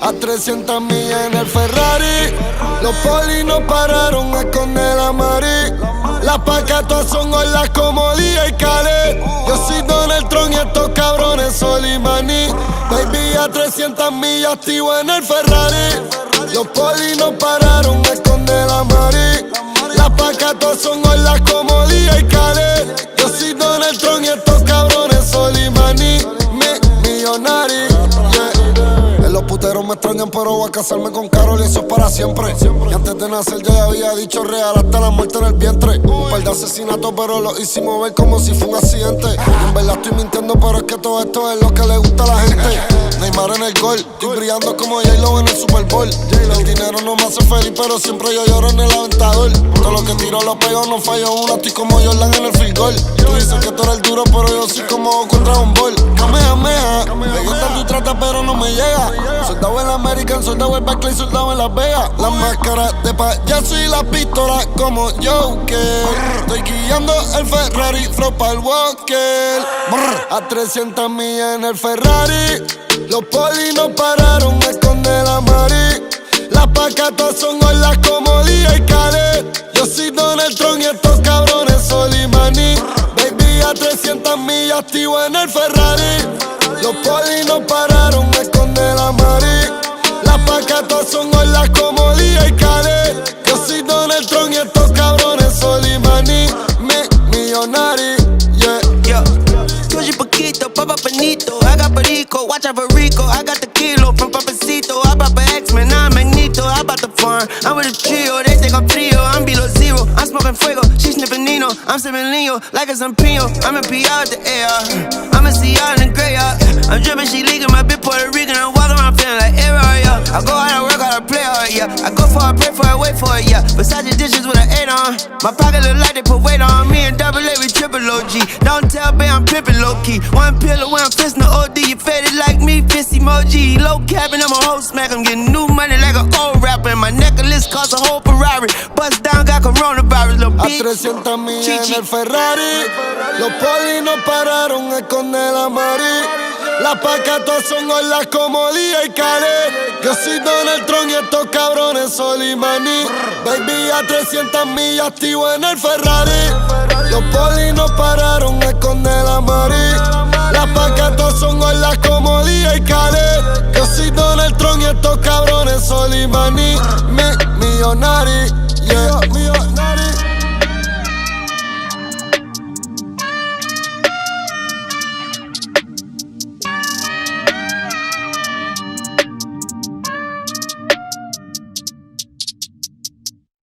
A 300 millas en el Ferrari. Los polis no pararon a esconder la mari. Las pacatas son olas como Día y Khaled. Yo soy Donald Trump y estos cabrones Solimani. Baby, a 300 millas activo en el Ferrari. Los polis no pararon a esconder la mari. Las pacatas son olas como Día y Khaled. Yo soy Donald Trump y estos cabrones Solimani. Millonari, yeah. En los puteros me extrañan, pero voy a casarme con Carol y eso es para siempre. Y antes de nacer yo ya había dicho real hasta la muerte en el vientre. Un par de asesinatos, pero lo hicimos ver como si fue un accidente. Y en verdad estoy mintiendo, pero es que todo esto es lo que le gusta a la gente. Neymar en el gol, estoy brillando como J-Lo en el Super Bowl. El dinero no me hace feliz, pero siempre yo lloro en el aventador. Todo lo que tiro lo pego, no fallo una, estoy como Jordan en el field goal. Tú dices que tú eres el duro, pero yo soy como contra un bol. Kamehameha, me gusta tu trata, pero no me llega. Soldado en la American, soldado en Barclay, soldado en Las Vegas. Las máscaras de payaso y las pistolas como Joker. Estoy guiando el Ferrari, flow pa'l Walker. A 300 millas en el Ferrari. Los polis no pararon a esconder la mari. Las pacatas son olas como Día y Khaled. Yo soy Donald Trump y estos cabrones Solimani. Baby, a 300 millas activo en el Ferrari. Los polis no pararon a esconder la mari. Las pacatas son olas como Día y Khaled. Yo soy Donald Trump y estos cabrones Solimani. Millonari, yeah. Yo, Tuji Paquito, Papa Benito. I got Perico, watch out for Rico. I got the kilo from Papacito. I bought the X-Men, I'm Magneto. I bought the farm, I'm with a trio. They think I'm frio, I'm below zero. I'm smoking fuego, she sniffing Nino. I'm sipping Leo, like it's Pino. I'm a PR out the air. I'm a CR in the gray, I'm dripping, she leaking. My bitch Puerto Rican, I'm walking around feeling like error, yeah. I go out and work hard, I play hard, yeah. I go for it, pray for it, wait for it, yeah. Versace dishes with an 8 on. My pocket look like they put weight on me and double A, we triple OG. Don't tell me I'm pimpin' low key. One pillow when I'm fisting the OD. You faded like me, fist emoji. Low cabin, I'm a whole smack. I'm getting new money like an old rapper. And my necklace costs a whole Ferrari. Bust down, got coronavirus, little bitch. A 300 millas en el Ferrari. Los polis no pararon a esconder la mari. Las pacatas son olas como Día y Khaled. Yo soy Donald Trump y estos cabrones Solimani. Baby, a 300 millas activo en el Ferrari. Los polis no pararon a esconder la mari. Las pacatas son olas como Día y Khaled. Yo soy Donald Trump y estos cabrones Solimani. Millonari, yeah.